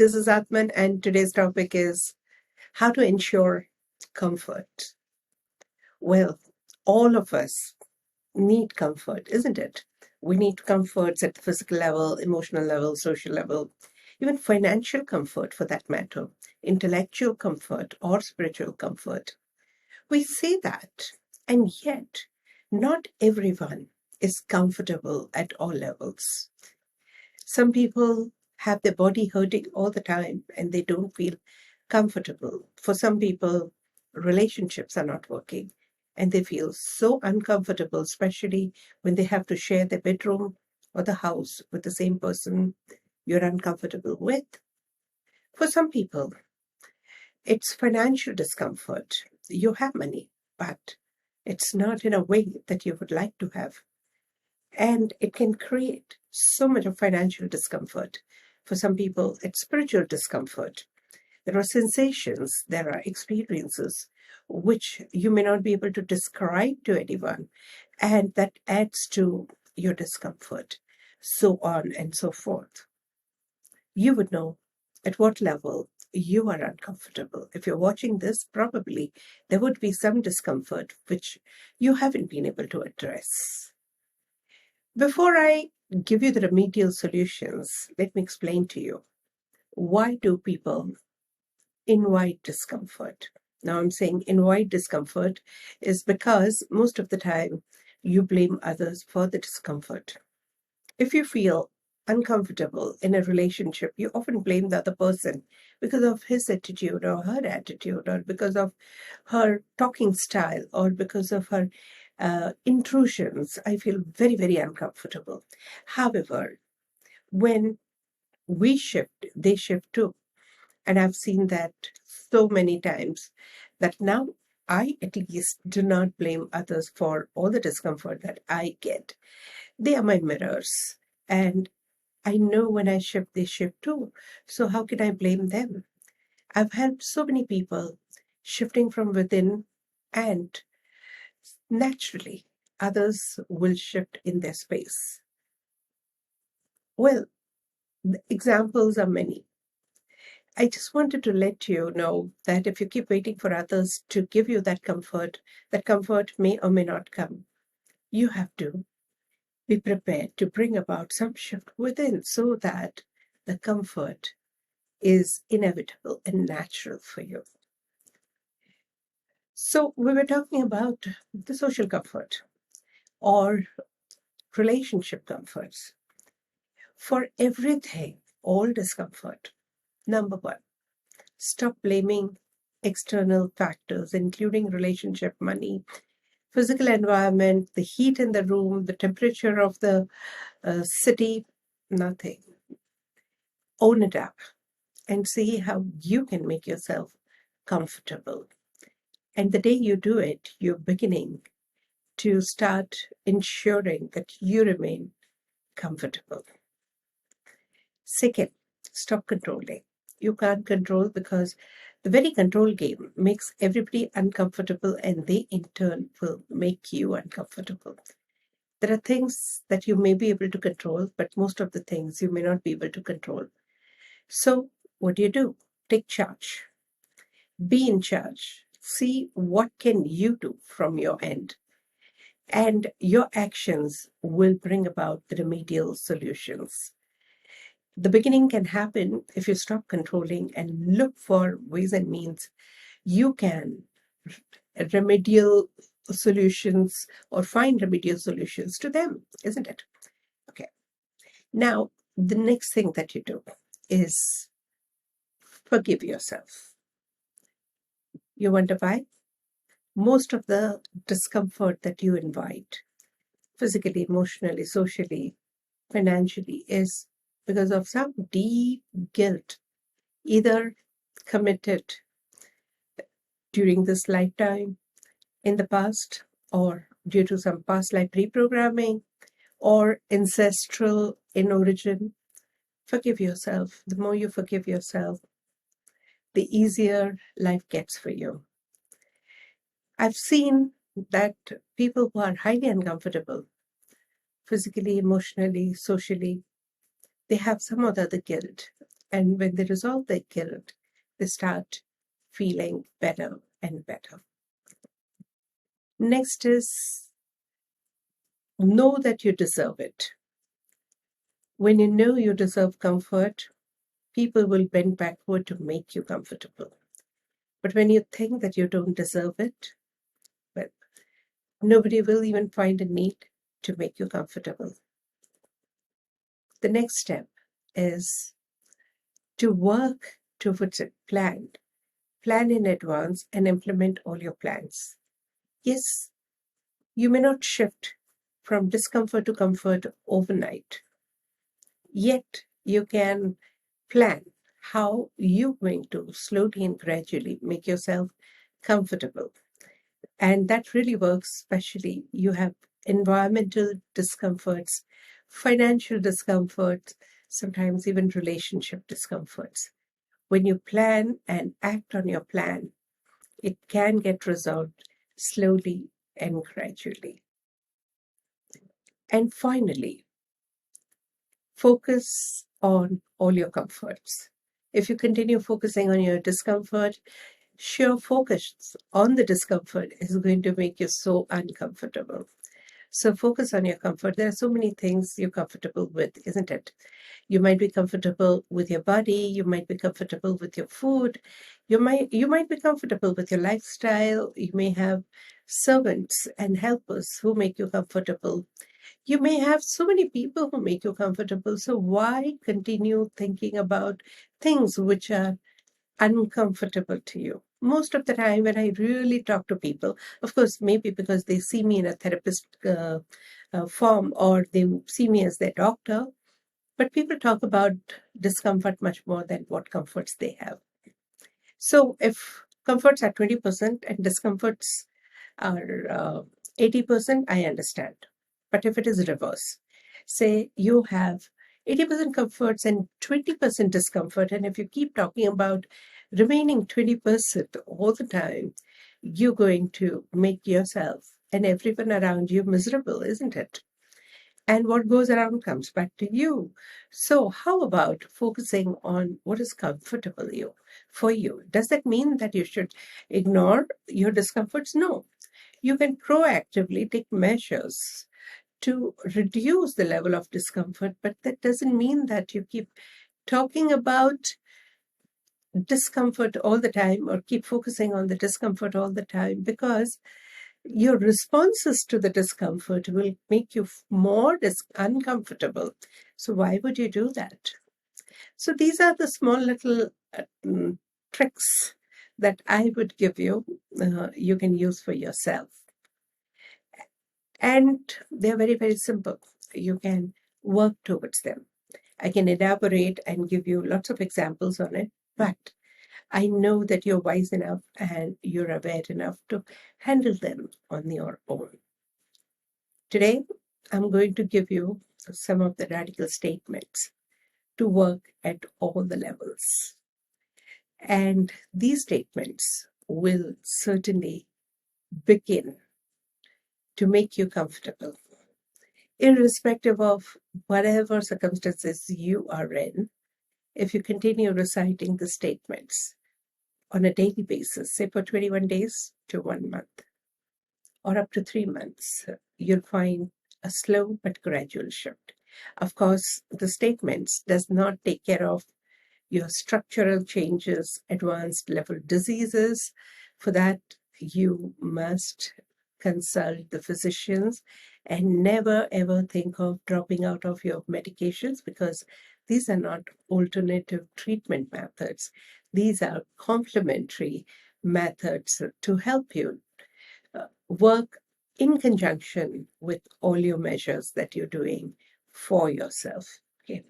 This is Atman, and today's topic is how to ensure comfort. Well, all of us need comfort, isn't it? We need comforts at the physical level, emotional level, social level, even financial comfort for that matter, intellectual comfort or spiritual comfort. We say that, and yet not everyone is comfortable at all levels. Some people have their body hurting all the time and they don't feel comfortable. For some people, relationships are not working and they feel so uncomfortable, especially when they have to share their bedroom or the house with the same person you're uncomfortable with. For some people, it's financial discomfort. You have money, but it's not in a way that you would like to have. And it can create so much of financial discomfort. For some people, it's spiritual discomfort. There are sensations, there are experiences which you may not be able to describe to anyone, and that adds to your discomfort, so on and so forth. You would know at what level you are uncomfortable. If you're watching this, probably there would be some discomfort which you haven't been able to address. Before I give you the remedial solutions, let me explain to you, why do people invite discomfort? Now, I'm saying invite discomfort is because most of the time you blame others for the discomfort. If you feel uncomfortable in a relationship, you often blame the other person because of his attitude or her attitude, or because of her talking style, or because of her intrusions. I feel very, very uncomfortable. However, when we shift, they shift too. And I've seen that so many times that now I at least do not blame others for all the discomfort that I get. They are my mirrors. And I know when I shift, they shift too. So how can I blame them? I've helped so many people shifting from within, and naturally, others will shift in their space. Well, the examples are many. I just wanted to let you know that if you keep waiting for others to give you that comfort may or may not come. You have to be prepared to bring about some shift within so that the comfort is inevitable and natural for you. So we were talking about the social comfort or relationship comforts. For everything, all discomfort, number one, stop blaming external factors, including relationship, money, physical environment, the heat in the room, the temperature of the city, nothing. Own it up and see how you can make yourself comfortable. And the day you do it, you're beginning to start ensuring that you remain comfortable. Second, stop controlling. You can't control because the very control game makes everybody uncomfortable, and they in turn will make you uncomfortable. There are things that you may be able to control, but most of the things you may not be able to control. So what do? Take charge. Be in charge. See what can you do from your end. And your actions will bring about the remedial solutions. The beginning can happen if you stop controlling and look for ways and means you can remedial solutions or find remedial solutions to them, isn't it? Okay. Now, the next thing that you do is forgive yourself. You wonder why? Most of the discomfort that you invite, physically, emotionally, socially, financially, is because of some deep guilt, either committed during this lifetime, in the past, or due to some past life reprogramming, or ancestral in origin. Forgive yourself. The more you forgive yourself, the easier life gets for you. I've seen that people who are highly uncomfortable, physically, emotionally, socially, they have some other guilt. And when they resolve their guilt, they start feeling better and better. Next is know that you deserve it. When you know you deserve comfort, people will bend backward to make you comfortable. But when you think that you don't deserve it, well, nobody will even find a need to make you comfortable. The next step is to work towards a plan. Plan in advance and implement all your plans. Yes, you may not shift from discomfort to comfort overnight, yet you can plan how you're going to slowly and gradually make yourself comfortable. And that really works, especially you have environmental discomforts, financial discomforts, sometimes even relationship discomforts. When you plan and act on your plan, it can get resolved slowly and gradually. And finally, focus on all your comforts. If you continue focusing on your discomfort, sheer focus on the discomfort is going to make you so uncomfortable. So focus on your comfort. There are so many things you're comfortable with, isn't it? You might be comfortable with your body, you might be comfortable with your food, you might be comfortable with your lifestyle, you may have servants and helpers who make you comfortable. You may have so many people who make you comfortable. So why continue thinking about things which are uncomfortable to you? Most of the time, when I really talk to people, of course, maybe because they see me in a therapist form or they see me as their doctor, but people talk about discomfort much more than what comforts they have. So if comforts are 20% and discomforts are 80%, I understand. But if it is reverse, say you have 80% comforts and 20% discomfort, and if you keep talking about remaining 20% all the time, you're going to make yourself and everyone around you miserable, isn't it? And what goes around comes back to you. So how about focusing on what is comfortable for you? Does that mean that you should ignore your discomforts? No. You can proactively take measures to reduce the level of discomfort, but that doesn't mean that you keep talking about discomfort all the time or keep focusing on the discomfort all the time, because your responses to the discomfort will make you more uncomfortable. So why would you do that? So these are the small little tricks that I would give you. You can use for yourself. And they're very, very simple. You can work towards them. I can elaborate and give you lots of examples on it, but I know that you're wise enough and you're aware enough to handle them on your own. Today, I'm going to give you some of the radical statements to work at all the levels. And these statements will certainly begin to make you comfortable, irrespective of whatever circumstances you are in. If you continue reciting the statements on a daily basis, say for 21 days to 1 month, or up to 3 months, you'll find a slow but gradual shift. Of course, the statements does not take care of your structural changes, advanced level diseases. For that, you must consult the physicians and never ever think of dropping out of your medications, because these are not alternative treatment methods. These are complementary methods to help you work in conjunction with all your measures that you're doing for yourself. Okay.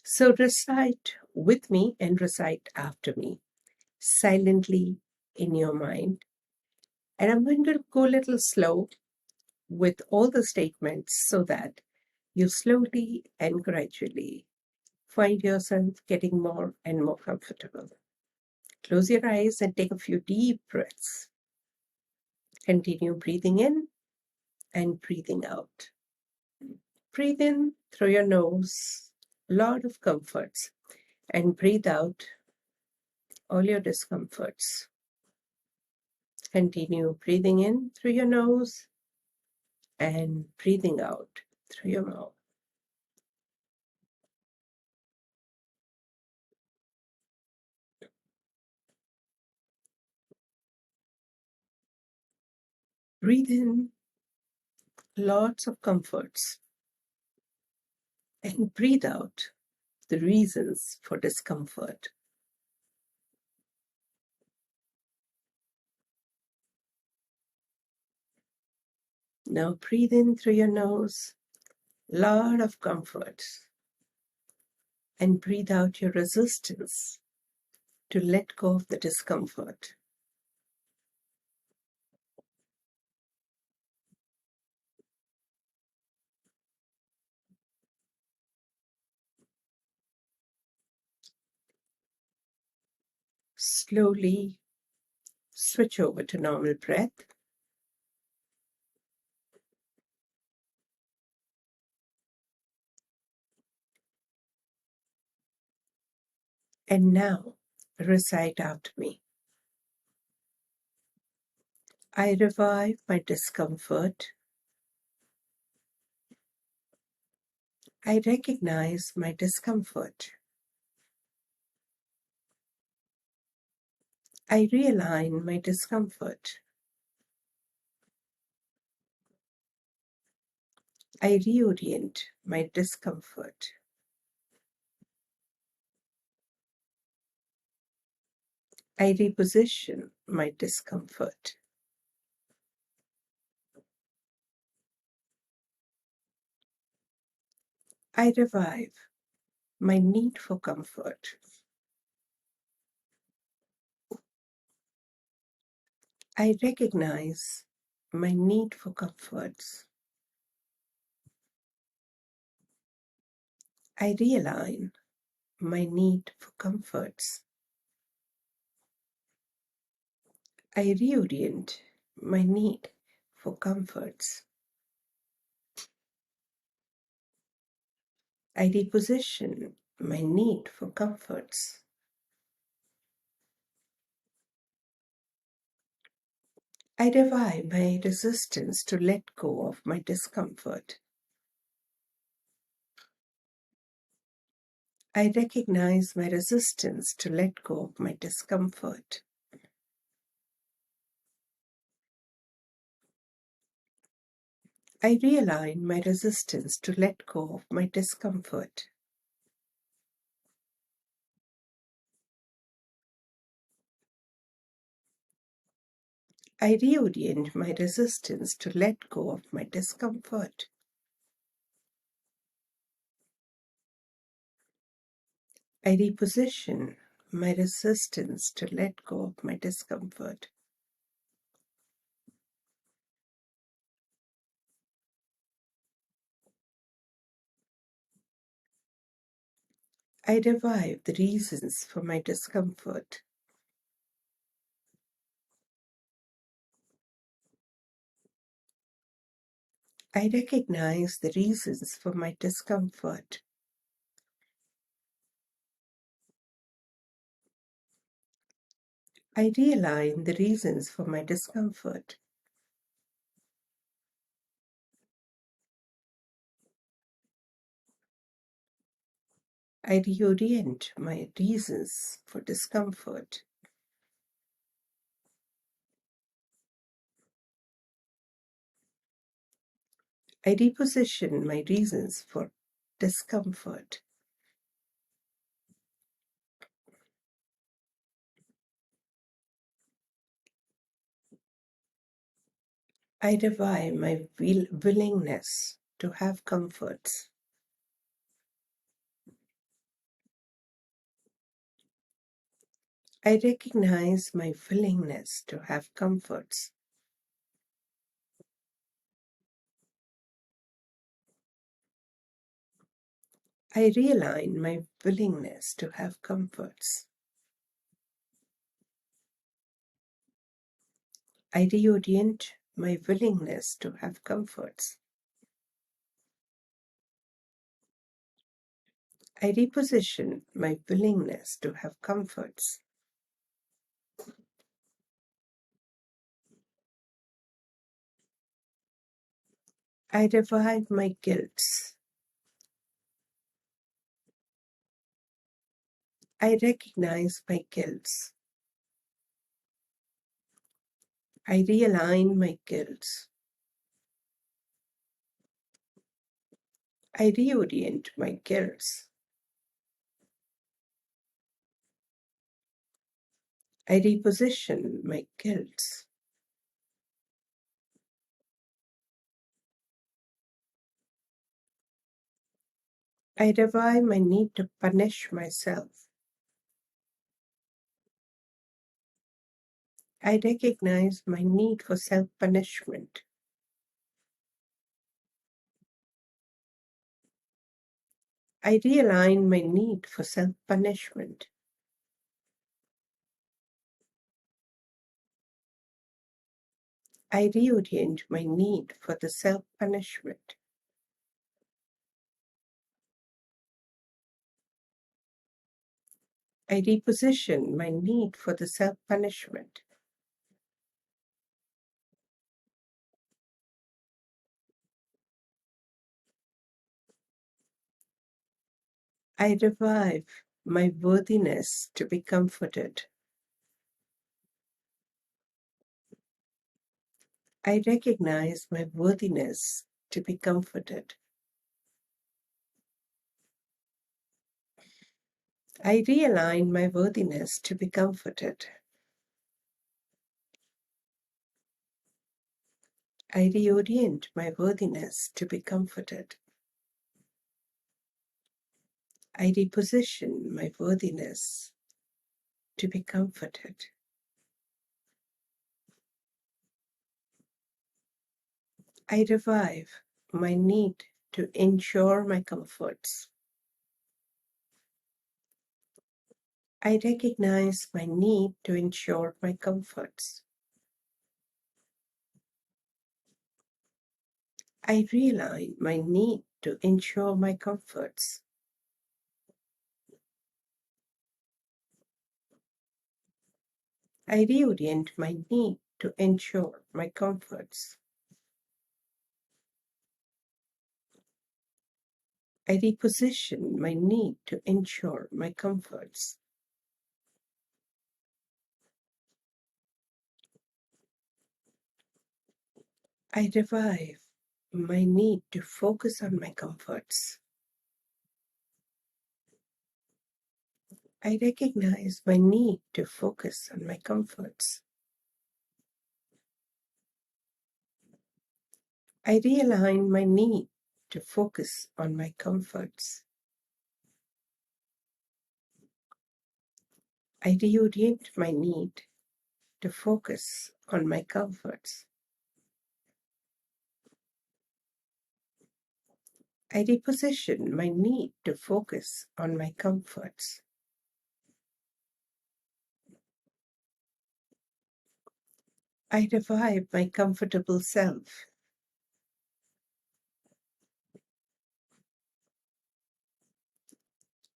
So recite with me and recite after me, silently in your mind. And I'm going to go a little slow with all the statements so that you slowly and gradually find yourself getting more and more comfortable. Close your eyes and take a few deep breaths. Continue breathing in and breathing out. Breathe in through your nose, a lot of comforts. And breathe out all your discomforts. Continue breathing in through your nose and breathing out through your mouth. Breathe in lots of comforts and breathe out the reasons for discomfort. Now breathe in through your nose, lot of comforts, and breathe out your resistance to let go of the discomfort. Slowly switch over to normal breath. And now recite after me. I revive my discomfort. I recognize my discomfort. I realign my discomfort. I reorient my discomfort. I reposition my discomfort. I revive my need for comfort. I recognize my need for comforts. I realign my need for comforts. I reorient my need for comforts. I reposition my need for comforts. I revive my resistance to let go of my discomfort. I recognize my resistance to let go of my discomfort. I realign my resistance to let go of my discomfort. I reorient my resistance to let go of my discomfort. I reposition my resistance to let go of my discomfort. I revive the reasons for my discomfort. I recognize the reasons for my discomfort. I realign the reasons for my discomfort. I reorient my reasons for discomfort. I reposition my reasons for discomfort. I revive my willingness to have comforts. I recognize my willingness to have comforts. I realign my willingness to have comforts. I reorient my willingness to have comforts. I reposition my willingness to have comforts. I revive my guilts. I recognize my guilts. I realign my guilts. I reorient my guilts. I reposition my guilts. I revive my need to punish myself. I recognize my need for self-punishment. I realign my need for self-punishment. I reorient my need for the self-punishment. I reposition my need for the self-punishment. I revive my worthiness to be comforted. I recognize my worthiness to be comforted. I realign my worthiness to be comforted. I reorient my worthiness to be comforted. I reposition my worthiness to be comforted. I revive my need to ensure my comforts. I recognize my need to ensure my comforts. I realign my need to ensure my comforts. I reorient my need to ensure my comforts. I reposition my need to ensure my comforts. I revive my need to focus on my comforts. I recognize my need to focus on my comforts. I realign my need to focus on my comforts. I reorient my need to focus on my comforts. I reposition my need to focus on my comforts. I revive my comfortable self.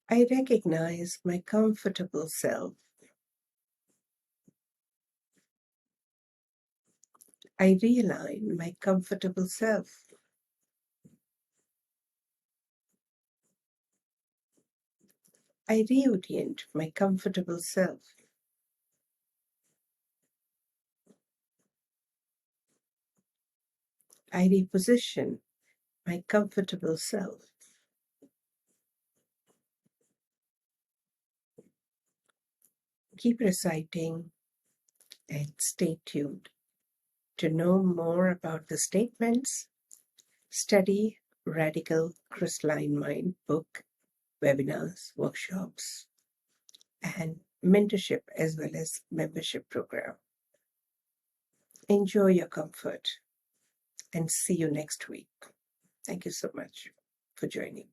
I recognize my comfortable self. I realign my comfortable self. I reorient my comfortable self. I reposition my comfortable self. Keep reciting and stay tuned. To know more about the statements, study Radical Crystalline Mind book, webinars, workshops, and mentorship as well as membership program. Enjoy your comfort and see you next week. Thank you so much for joining.